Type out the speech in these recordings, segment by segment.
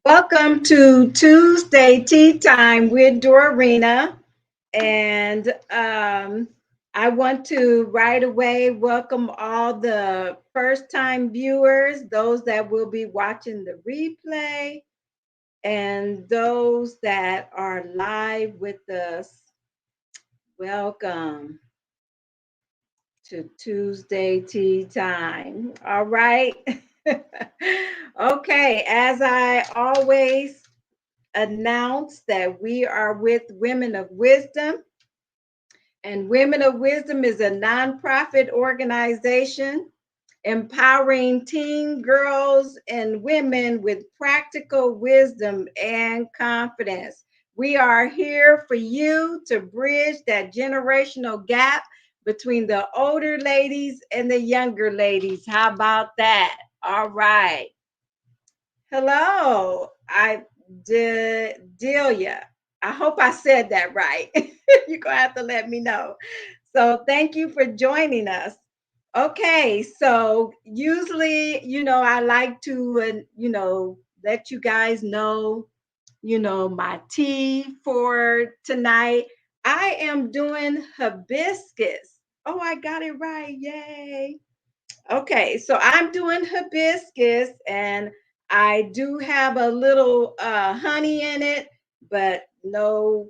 Welcome to Tuesday Tea Time with Dorina. And I want to right away welcome all the first time viewers, those that will be watching the replay, and those that are live with us. Welcome to Tuesday Tea Time. All right. Okay, as I always announce that we are with Women of Wisdom. And Women of Wisdom is a nonprofit organization empowering teen girls and women with practical wisdom and confidence. We are here for you to bridge that generational gap between the older ladies and the younger ladies. How about that? All right. Hello, Delia. I hope I said that right. You're gonna have to let me know. So thank you for joining us. Okay, so usually, I like to, let you guys know, my tea for tonight. I am doing hibiscus. Oh, I got it right. Yay. Okay, so I'm doing hibiscus and I do have a little honey in it, but no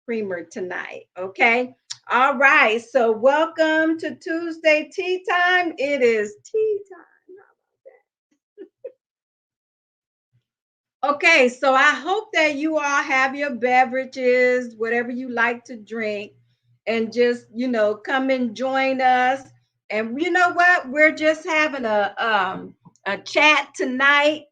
creamer tonight. Okay. All right. So welcome to Tuesday tea time. It is tea time. Okay, so I hope that you all have your beverages, whatever you like to drink, and just, come and join us. And you know what? We're just having a chat tonight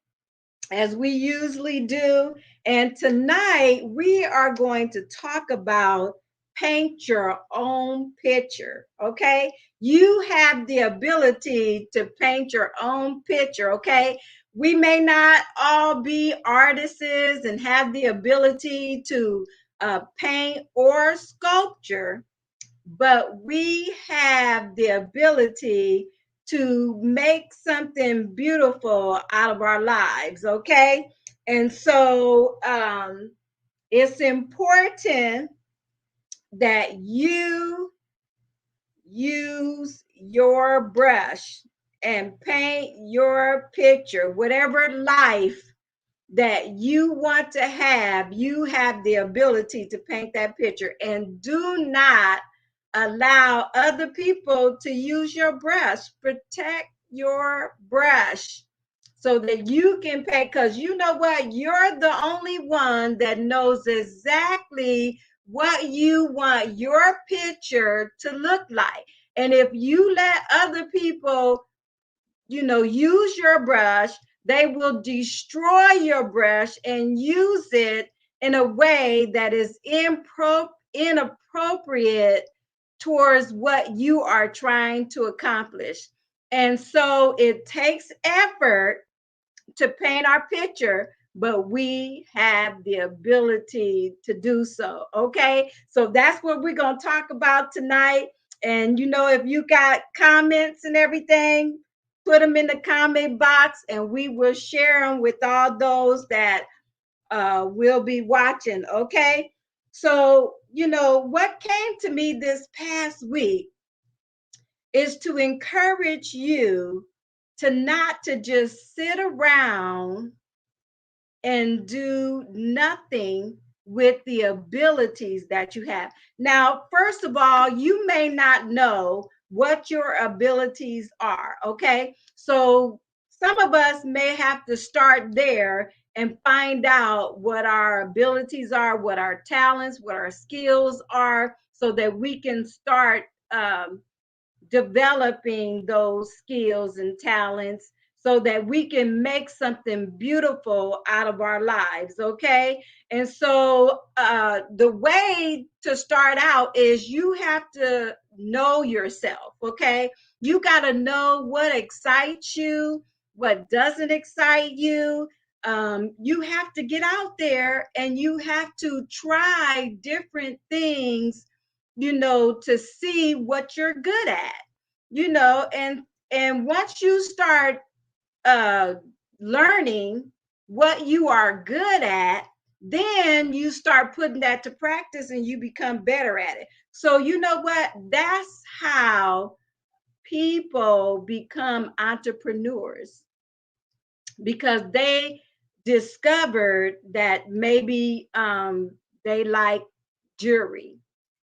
as we usually do. And tonight we are going to talk about paint your own picture. Okay. You have the ability to paint your own picture. Okay. We may not all be artists and have the ability to paint or sculpture, but we have the ability to make something beautiful out of our lives, okay? And so it's important that you use your brush and paint your picture, whatever life that you want to have, you have the ability to paint that picture. And do not allow other people to use your brush. Protect your brush so that you can paint, because you know what? You're the only one that knows exactly what you want your picture to look like. And if you let other people use your brush, they will destroy your brush and use it in a way that is inappropriate towards what you are trying to accomplish. And so it takes effort to paint our picture, but we have the ability to do so. Okay. So that's what we're going to talk about tonight. And, if you got comments and everything, put them in the comment box and we will share them with all those that will be watching. Okay. So, what came to me this past week is to encourage you to not to just sit around and do nothing with the abilities that you have. Now, first of all, you may not know what your abilities are, okay? So some of us may have to start there and find out what our abilities are, what our talents, what our skills are, so that we can start developing those skills and talents so that we can make something beautiful out of our lives. Okay. And so the way to start out is you have to know yourself. Okay. You got to know what excites you, what doesn't excite you. You have to get out there and you have to try different things, to see what you're good at, and once you start uh learning, what you are good at, then you start putting that to practice and you become better at it. So, you know what? That's how people become entrepreneurs, because they discovered that maybe they like jewelry,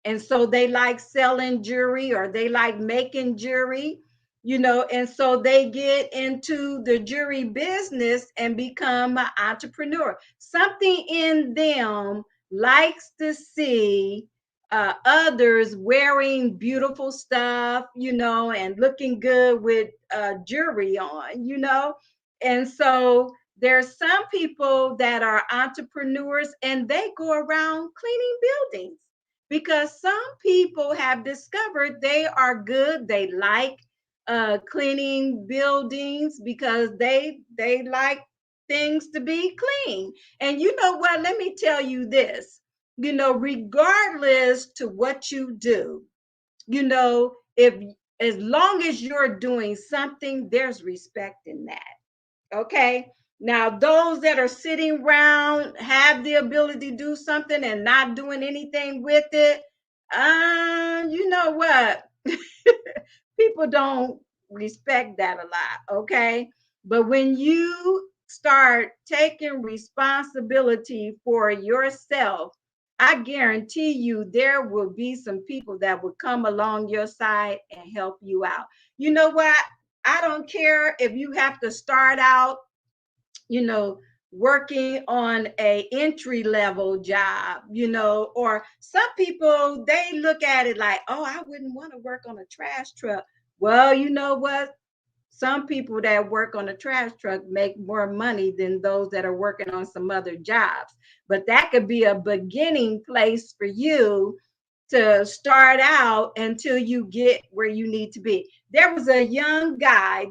and so they like selling jewelry, or they like making jewelry, and so they get into the jewelry business and become an entrepreneur. Something in them likes to see others wearing beautiful stuff, and looking good with jewelry on, and so there's some people that are entrepreneurs and they go around cleaning buildings, because some people have discovered they are good. They like cleaning buildings because they like things to be clean. And you know what? Let me tell you this. Regardless to what you do, if as long as you're doing something, there's respect in that. Okay. Now, those that are sitting around have the ability to do something and not doing anything with it. You know what? People don't respect that a lot. Okay. But when you start taking responsibility for yourself, I guarantee you there will be some people that will come along your side and help you out. You know what? I don't care if you have to start out, you know, working on a entry level job, or some people, they look at it like, oh, I wouldn't want to work on a trash truck. Well, you know what? Some people that work on a trash truck make more money than those that are working on some other jobs. But that could be a beginning place for you to start out until you get where you need to be. There was a young guy,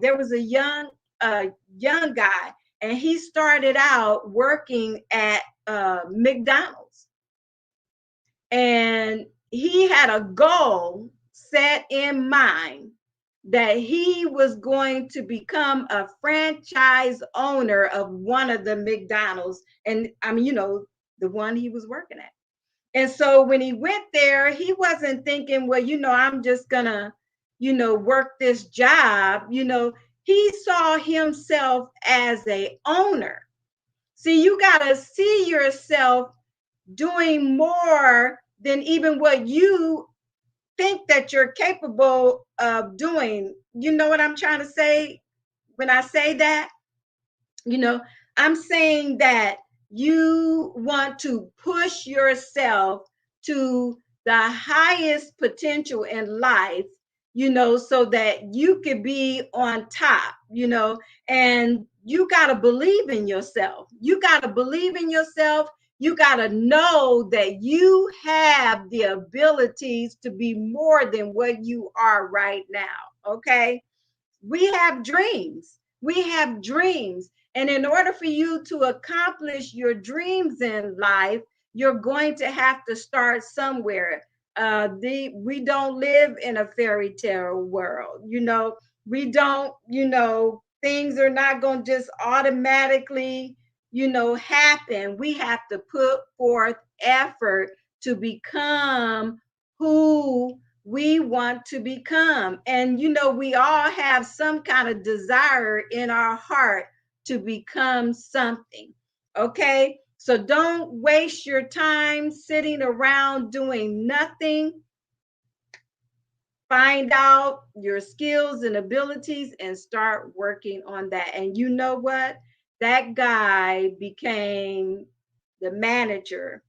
and he started out working at McDonald's, and he had a goal set in mind that he was going to become a franchise owner of one of the McDonald's, and I mean, the one he was working at. And so when he went there, he wasn't thinking, well, I'm just gonna, work this job. He saw himself as a owner. See, you gotta see yourself doing more than even what you think that you're capable of doing. You know what I'm trying to say when I say that? You know, I'm saying that you want to push yourself to the highest potential in life, so that you could be on top, and you got to believe in yourself. You got to believe in yourself. You got to know that you have the abilities to be more than what you are right now. Okay. We have dreams. We have dreams. And in order for you to accomplish your dreams in life, you're going to have to start somewhere. We don't live in a fairy tale world. We don't, things are not going to just automatically, happen. We have to put forth effort to become who we want to become. And, we all have some kind of desire in our heart to become something. Okay. So don't waste your time sitting around doing nothing. Find out your skills and abilities and start working on that. And you know what? That guy became the manager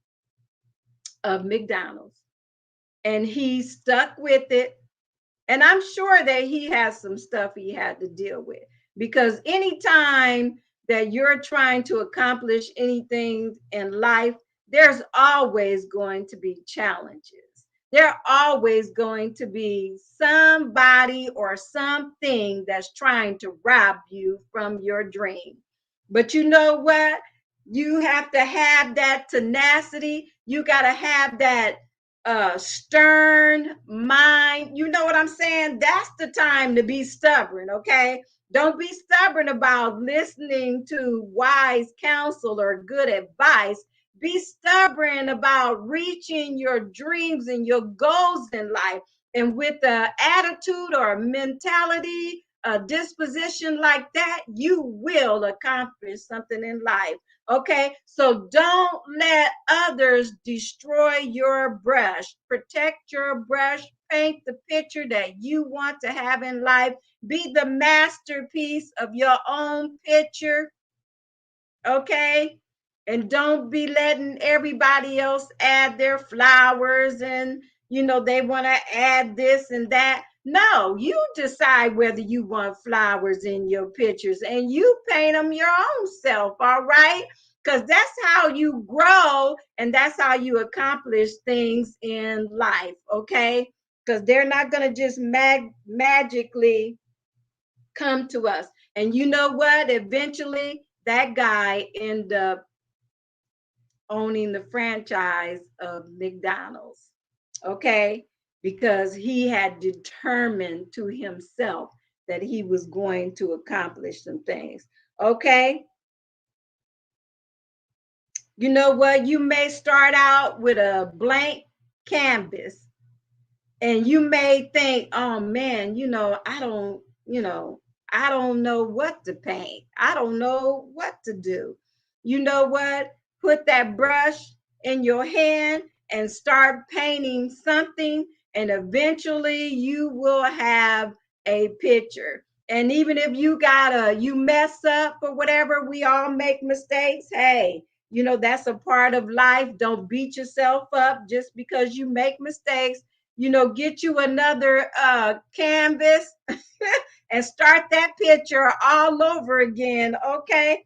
of McDonald's, and he stuck with it. And I'm sure that he has some stuff he had to deal with, because anytime that you're trying to accomplish anything in life, there's always going to be challenges. There are always going to be somebody or something that's trying to rob you from your dream. But you know what? You have to have that tenacity. You got to have that stern mind. You know what I'm saying? That's the time to be stubborn. Okay. Don't be stubborn about listening to wise counsel or good advice. Be stubborn about reaching your dreams and your goals in life. And with an attitude or a mentality, a disposition like that, you will accomplish something in life. Okay, so don't let others destroy your brush. Protect your brush, paint the picture that you want to have in life. Be the masterpiece of your own picture, okay? And don't be letting everybody else add their flowers and, they want to add this and that. No, you decide whether you want flowers in your pictures and you paint them your own self, all right? Because that's how you grow and that's how you accomplish things in life, okay? Because they're not going to just magically come to us. And you know what? Eventually, that guy ended up owning the franchise of McDonald's, okay? Because he had determined to himself that he was going to accomplish some things, okay? You know what? You may start out with a blank canvas and you may think, oh man, I don't know what to paint. I don't know what to do. You know what? Put that brush in your hand and start painting something, and eventually you will have a picture. And even if you mess up or whatever, we all make mistakes. Hey, that's a part of life. Don't beat yourself up just because you make mistakes. Get you another canvas and start that picture all over again. Okay.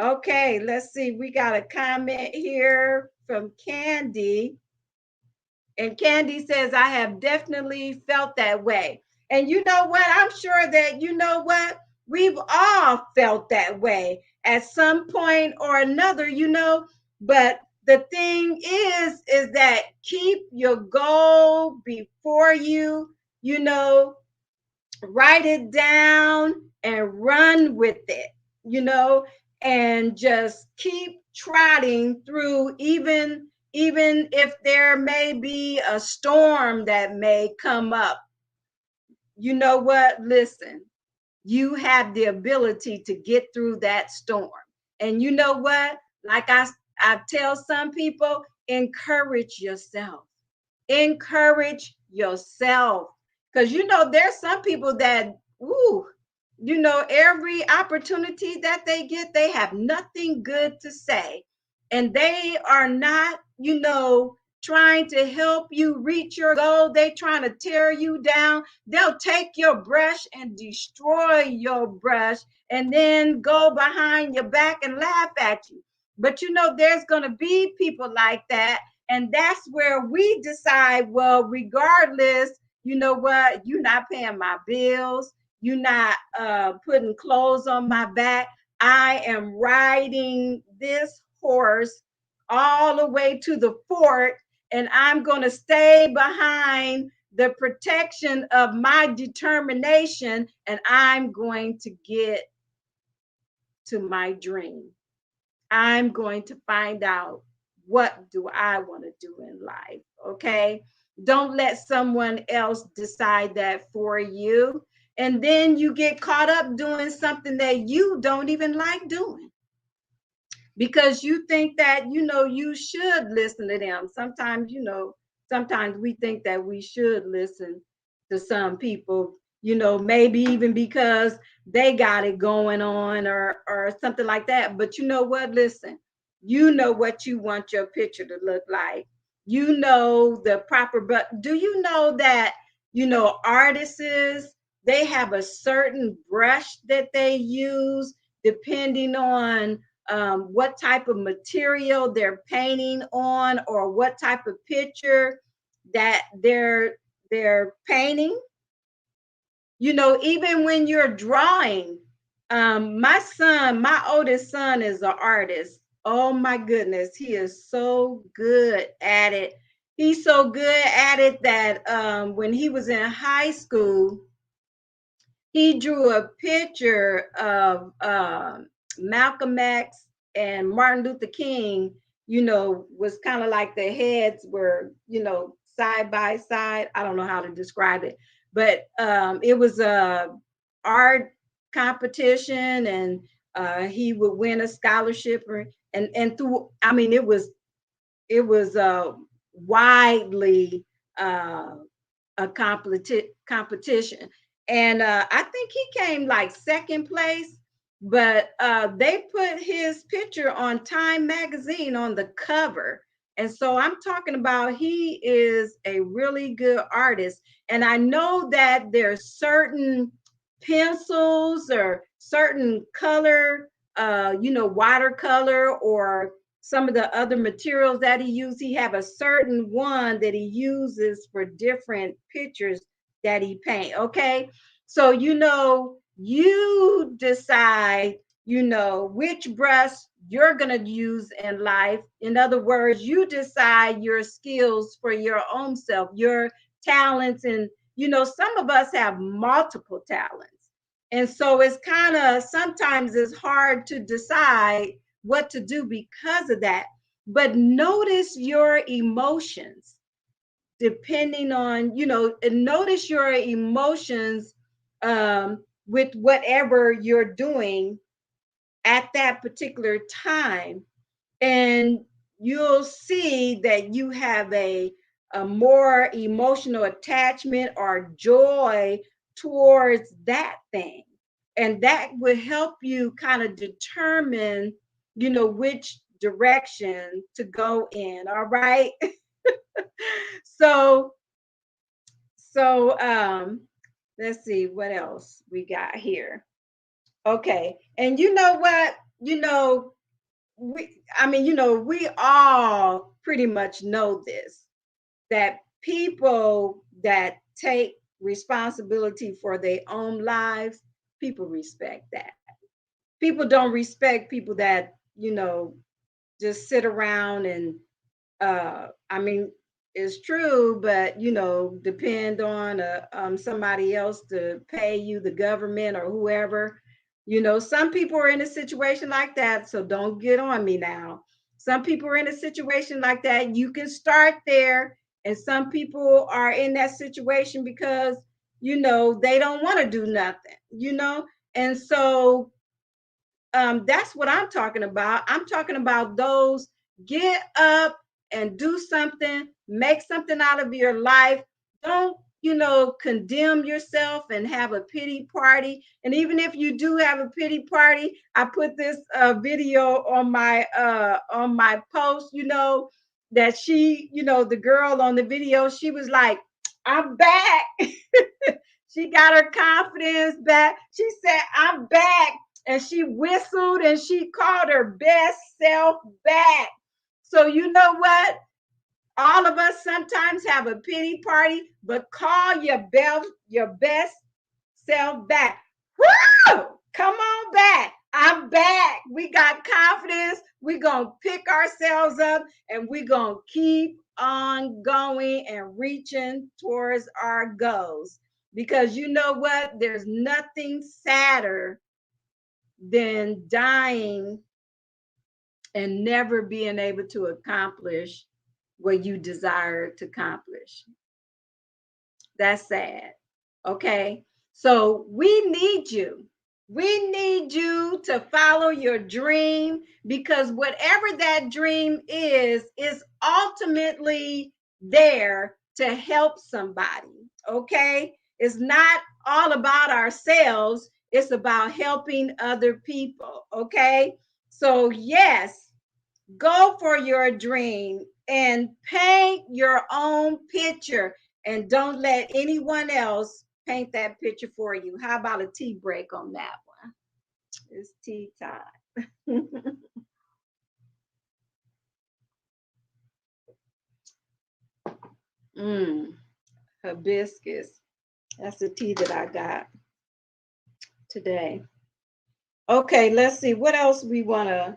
Okay. Let's see. We got a comment here from Candy. And Candy says, I have definitely felt that way. And you know what? I'm sure that, we've all felt that way at some point or another, but the thing is that keep your goal before you, write it down and run with it, and just keep trotting through, even if there may be a storm that may come up. You know what? Listen, you have the ability to get through that storm. And you know what? Like I tell some people, encourage yourself. Encourage yourself. Because there's some people that, every opportunity that they get, they have nothing good to say. And they are not, trying to help you reach your goal. They trying to tear you down. They'll take your brush and destroy your brush and then go behind your back and laugh at you. But there's going to be people like that. And that's where we decide, well, regardless, you know what? You're not paying my bills. You're not putting clothes on my back. I am riding this horse all the way to the fort, and I'm going to stay behind the protection of my determination, and I'm going to get to my dream. I'm going to find out, what do I want to do in life? Okay. Don't let someone else decide that for you. And then you get caught up doing something that you don't even like doing because you think that, you should listen to them. Sometimes we think that we should listen to some people, maybe even because they got it going on or something like that. But you know what? Listen, you know what you want your picture to look like. You know the proper, but do you know that, artists, they have a certain brush that they use depending on what type of material they're painting on or what type of picture that they're painting. Even when you're drawing, my oldest son is an artist. Oh my goodness, he is so good at it. He's so good at it that when he was in high school, he drew a picture of Malcolm X and Martin Luther King, was kind of like the heads were, side by side. I don't know how to describe it, but it was a art competition, and he would win a scholarship, and through, I mean, it was widely uh, a competition. And I think he came like second place, but they put his picture on Time magazine on the cover. And so I'm talking about he is a really good artist. And I know that there's certain pencils or certain color, watercolor or some of the other materials that he uses. He have a certain one that he uses for different pictures that he paint. Okay. So, you decide, which brush you're going to use in life. In other words, you decide your skills for your own self, your talents. And, some of us have multiple talents. And so it's kind of sometimes it's hard to decide what to do because of that. But notice your emotions depending on, and notice your emotions with whatever you're doing at that particular time. And you'll see that you have a more emotional attachment or joy towards that thing. And that will help you kind of determine, which direction to go in. All right. so, so let's see what else we got here. Okay. And you know what? We all pretty much know this, that people that take responsibility for their own lives, people respect that. People don't respect people that, just sit around and I mean, it's true, but depend on somebody else to pay you, the government or whoever. Some people are in a situation like that, so don't get on me now. Some people are in a situation like that. You can start there, and some people are in that situation because they don't want to do nothing. And so that's what I'm talking about. I'm talking about those get up and do something, make something out of your life. Don't, condemn yourself and have a pity party. And even if you do have a pity party, I put this video on my post, that she, the girl on the video, she was like, I'm back. She got her confidence back. She said, I'm back, and she whistled and she called her best self back. So you know what? All of us sometimes have a pity party, but call your best self back. Woo! Come on back. I'm back. We got confidence. We're going to pick ourselves up and we're going to keep on going and reaching towards our goals. Because you know what? There's nothing sadder than dying and never being able to accomplish what you desire to accomplish. That's sad. Okay. So we need you. We need you to follow your dream, because whatever that dream is ultimately there to help somebody. Okay. It's not all about ourselves, it's about helping other people. Okay. So, yes, go for your dream and paint your own picture, and don't let anyone else paint that picture for you. How about a tea break on that one? It's tea time. Hibiscus. That's the tea that I got today. Okay, let's see what else we want to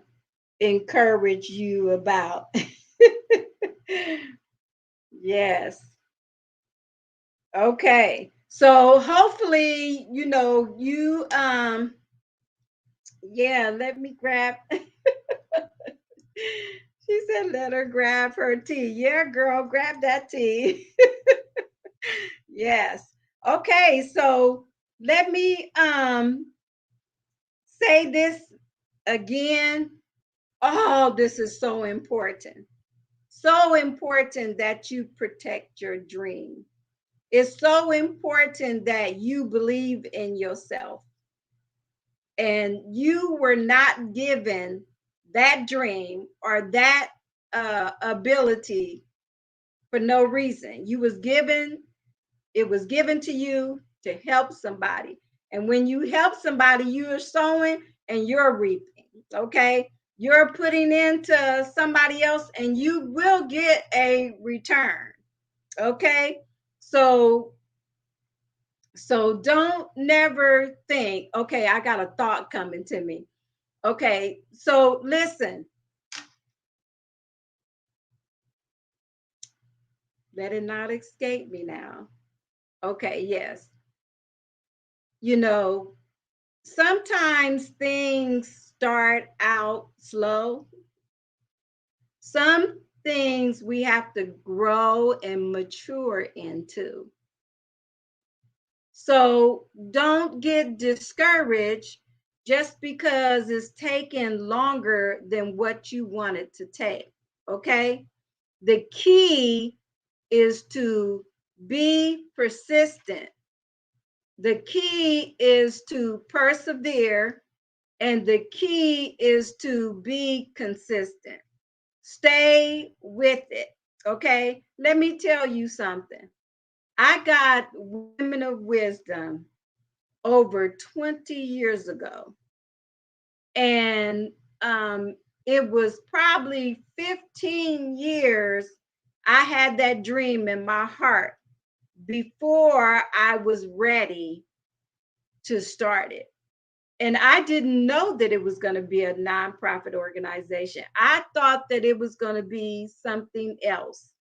encourage you about. Yes. Okay. So hopefully, you yeah, let me grab she said let her grab her tea. Yeah, girl, grab that tea. Yes. Okay, so let me say this again. Oh, this is so important. So important that you protect your dream. It's so important that you believe in yourself. And you were not given that dream or that ability for no reason. It was given to you to help somebody. And when you help somebody, you're sowing and you're reaping. Okay. You're putting into somebody else and you will get a return. Okay. So don't never think, okay, I got a thought coming to me. Okay. So listen, let it not escape me now. Okay. Yes. You know, sometimes things start out slow. Some things we have to grow and mature into. So don't get discouraged just because it's taking longer than what you want it to take. Okay. The key is to be persistent. The key is to persevere. And the key is to be consistent. Stay with it. Okay. Let me tell you something. I got Women of Wisdom over 20 years ago. And it was probably 15 years I had that dream in my heart before I was ready to start it. And I didn't know that it was going to be a nonprofit organization. I thought that it was going to be something else.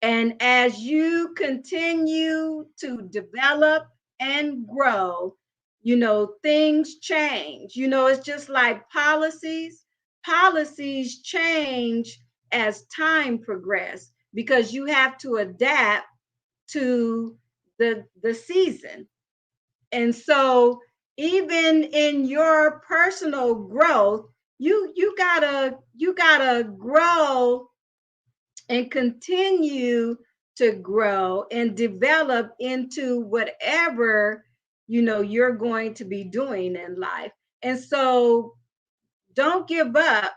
And as you continue to develop and grow, things change. It's just like policies. Policies change as time progresses because you have to adapt to the season. And so even in your personal growth, you gotta grow and continue to grow and develop into whatever you're going to be doing in life. And so don't give up,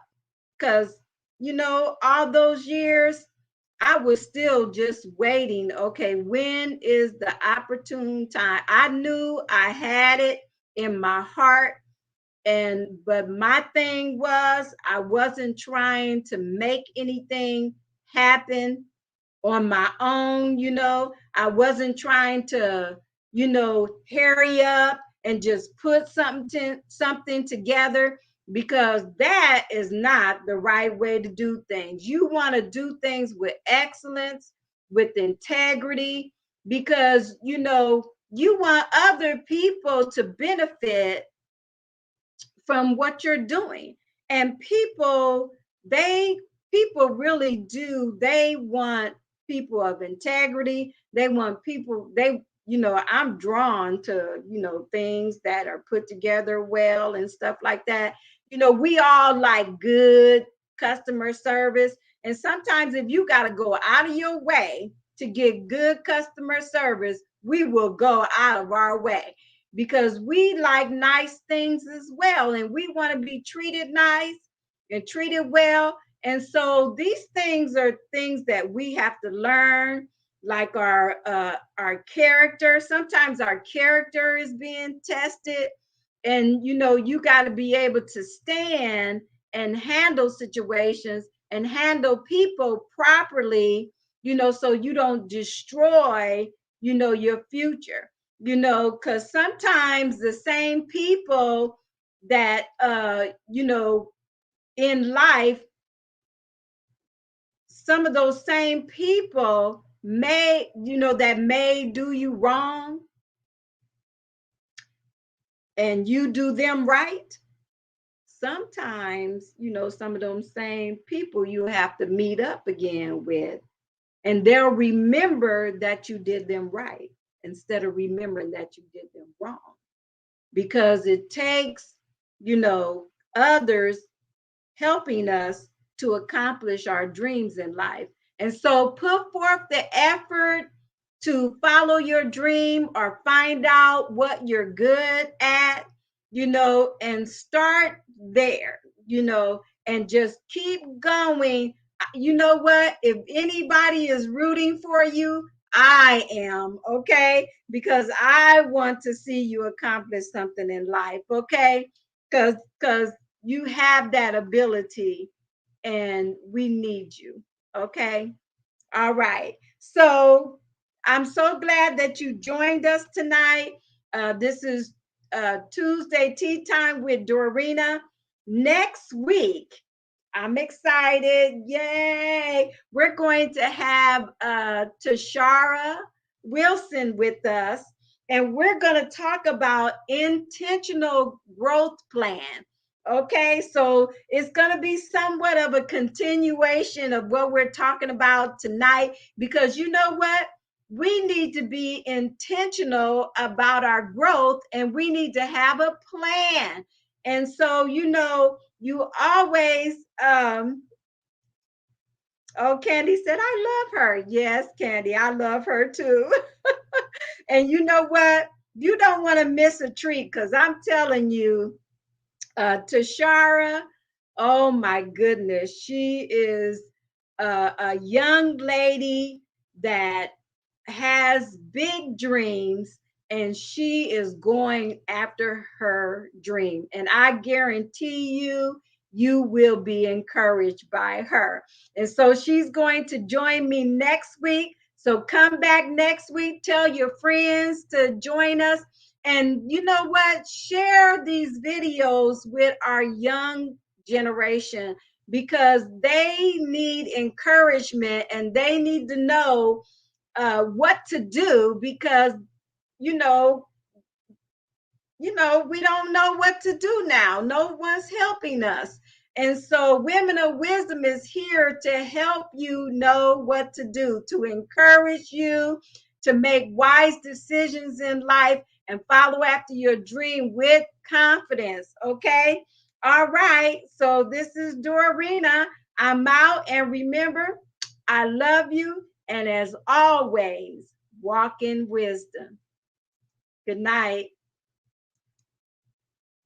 because all those years I was still just waiting. Okay, when is the opportune time? I knew I had it in my heart, but my thing was I wasn't trying to make anything happen on my own. I wasn't trying to hurry up and just put something together, because that is not the right way to do things. You want to do things with excellence, with integrity, because you want other people to benefit from what you're doing. And they people really do, they want people of integrity. They want people, I'm drawn to things that are put together well and stuff like that. We all like good customer service, and sometimes if you got to go out of your way to get good customer service, we will go out of our way, because we like nice things as well, and we want to be treated nice and treated well. And so these things are things that we have to learn, like our character. Sometimes our character is being tested, and you got to be able to stand and handle situations and handle people properly, so you don't destroy your future. Because sometimes the same people that in life, some of those same people that may do you wrong and you do them right, sometimes, some of them same people you have to meet up again with, and they'll remember that you did them right instead of remembering that you did them wrong. Because it takes, others helping us to accomplish our dreams in life. And so put forth the effort to follow your dream or find out what you're good at, and start there, and just keep going. You know what? If anybody is rooting for you, I am, okay? Because I want to see you accomplish something in life, okay? Because you have that ability and we need you, okay? All right. So I'm so glad that you joined us tonight. This is Tuesday Tea Time with Dorina. Next week, I'm excited. Yay. We're going to have Tashara Wilson with us, and we're going to talk about intentional growth plan. Okay, so it's going to be somewhat of a continuation of what we're talking about tonight, because you know what? We need to be intentional about our growth and we need to have a plan. And so, you always, oh, Candy said, I love her. Yes, Candy, I love her too. And you know what? You don't want to miss a treat, because I'm telling you, Tashara, oh my goodness, she is a young lady that has big dreams, and she is going after her dream. And I guarantee you, you will be encouraged by her. And so she's going to join me next week. So come back next week, tell your friends to join us. And you know what? Share these videos with our young generation, because they need encouragement and they need to know what to do, because you know we don't know what to do now. No one's helping us. And so Women of Wisdom is here to help you know what to do, to encourage you to make wise decisions in life and follow after your dream with confidence. Okay. All right. So this is Dorina. I'm out. And remember, I love you. And as always, walk in wisdom. Good night.